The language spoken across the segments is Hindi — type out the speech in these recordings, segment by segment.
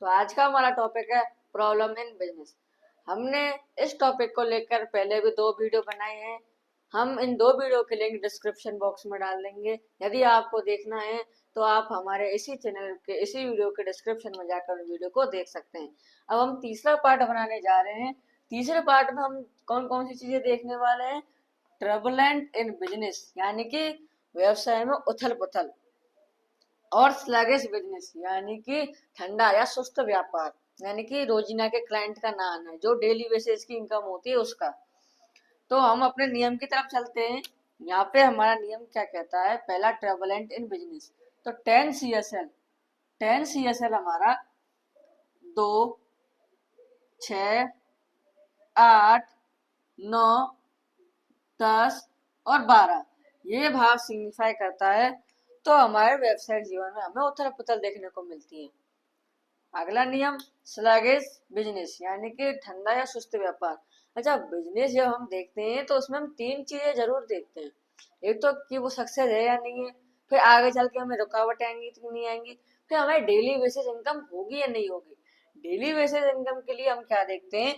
तो आज का हमारा टॉपिक है प्रॉब्लम इन बिजनेस। हमने इस टॉपिक को लेकर पहले भी 2 वीडियो बनाए हैं। हम इन 2 वीडियो के लिंक डिस्क्रिप्शन बॉक्स में डाल देंगे। यदि आपको देखना है तो आप हमारे इसी चैनल के इसी वीडियो के डिस्क्रिप्शन में जाकर वीडियो को देख सकते हैं। अब हम तीसरा पार्ट बनाने जा रहे हैं। तीसरे पार्ट में हम कौन कौन सी चीजें देखने वाले हैं? ट्रबुलेंट इन बिजनेस यानी कि व्यवसाय में उथल पुथल, और स्लगिश बिजनेस यानी कि ठंडा या सुस्त व्यापार, यानी कि रोजीना के क्लाइंट का ना आना, जो डेली बेसिस की इनकम होती है उसका। तो हम अपने नियम की तरफ चलते हैं। यहाँ पे हमारा नियम क्या कहता है? पहला, ट्रेवलेंट इन बिजनेस। तो 10 CSL हमारा 2, 6, 8, 9, 10 और 12 ये भाव सिग्निफाई करता है। तो हमारे व्यवसायिक जीवन में हमें उथल पुथल देखने को मिलती है। अगला नियम, स्लगिश बिजनेस यानी कि ठंडा या सुस्त व्यापार। अच्छा, बिजनेस जब हम देखते हैं तो उसमें हम 3 चीजें जरूर देखते हैं। एक तो कि वो सक्सेस है या नहीं है, फिर आगे चल के हमें रुकावट आएंगी कि नहीं आएंगी, फिर हमारी डेली बेसिस इनकम होगी या नहीं होगी। डेली बेसिस इनकम के लिए हम क्या देखते हैं?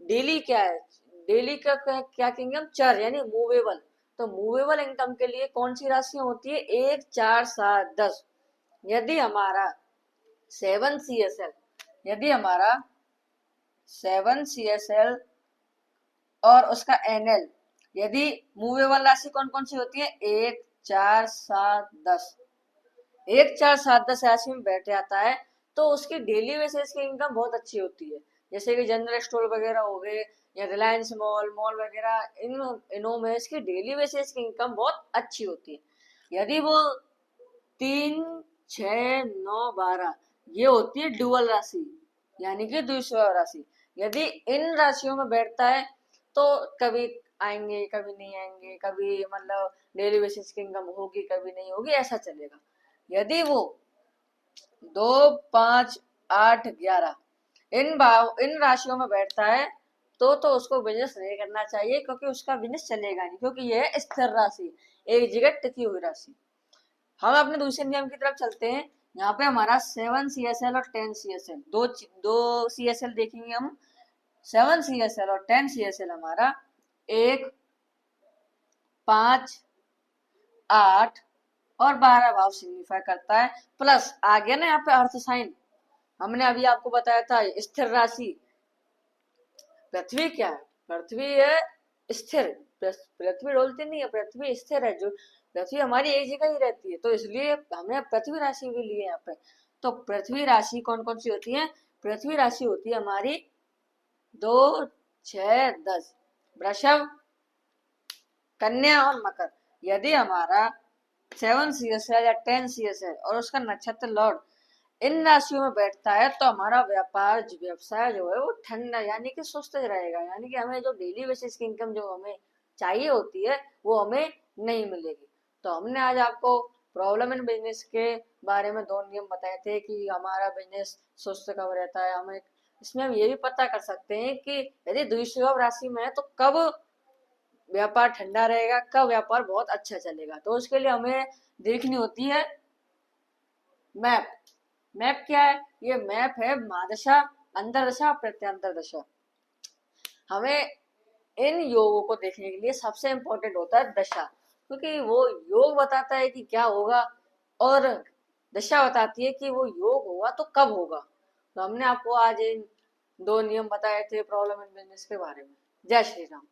डेली क्या है? डेली का क्या कहेंगे हम? चर यानी मूवेबल। तो मूवेबल इनकम के लिए कौन सी राशियां होती है? 1, 4, 7, 10। यदि हमारा 7 CSL, यदि हमारा 7 CSL और उसका NL, यदि मूवेबल राशि कौन कौन सी होती है? 1, 4, 7, 10। 1, 4, 7, 10 राशि में बैठ जाता है तो उसकी डेली बेसिस की इनकम बहुत अच्छी होती है। जैसे कि जनरल स्टोर वगैरह हो गए या रिलायंस मॉल वगैरह, इनों में इसकी डेली बेसिस की इनकम बहुत अच्छी होती है। यदि वो 3, 6, 9, 12 ये होती है डुअल राशि यानी कि द्विस्वय राशि। यदि इन राशियों में बैठता है तो कभी आएंगे कभी नहीं आएंगे, कभी मतलब डेली बेसिस की इनकम होगी कभी नहीं होगी, ऐसा चलेगा। यदि वो 2, 5, 8, 11 इन राशियों में बैठता है तो उसको बिजनेस नहीं करना चाहिए, क्योंकि उसका बिजनेस चलेगा नहीं, क्योंकि यह है स्थिर राशि, एक जगह टिकी हुई राशि। हम अपने दूसरे नियम की तरफ चलते हैं। यहाँ पे हमारा 7 CSL और 10 CSL, दो CSL देखेंगे हम। 7 CSL और 10 CSL हमारा 1, 5, 8 और 12 भाव सिग्निफाई करता है। प्लस आ गया ना यहाँ पे अर्थ साइन। हमने अभी आपको बताया था स्थिर राशि। पृथ्वी क्या है? पृथ्वी है स्थिर। पृथ्वी डोलती नहीं है, पृथ्वी स्थिर है। जो पृथ्वी हमारी एक जगह ही रहती है, तो इसलिए हमने पृथ्वी राशि भी ली है यहाँ पे। तो पृथ्वी राशि कौन कौन सी होती है? पृथ्वी राशि होती है हमारी 2, 6, 10, वृषभ, कन्या और मकर। यदि हमारा 7 CSL या 10 CSL और उसका नक्षत्र लॉर्ड इन राशियों में बैठता है तो हमारा व्यवसाय जो है वो ठंडा यानी कि सुस्त रहेगा, यानी कि हमें जो डेली बेसिस की इनकम जो हमें चाहिए होती है वो हमें नहीं मिलेगी। तो हमने आज आपको प्रॉब्लम इन बिजनेस के बारे में 2 नियम बताए थे कि हमारा बिजनेस सुस्त कब रहता है। हमें इसमें हम ये भी पता कर सकते हैं कि यदि द्विस्वभाव राशि में है तो कब व्यापार ठंडा रहेगा, कब व्यापार बहुत अच्छा चलेगा। तो उसके लिए हमें देखनी होती है मैप। मैप क्या है? ये मैप है महादशा, अंतरदशा, प्रत्यंतर दशा। हमें इन योगों को देखने के लिए सबसे इंपॉर्टेंट होता है दशा, क्योंकि वो योग बताता है कि क्या होगा और दशा बताती है कि वो योग होगा तो कब होगा। तो हमने आपको आज इन 2 नियम बताए थे प्रॉब्लम इन बिजनेस के बारे में। जय श्री राम।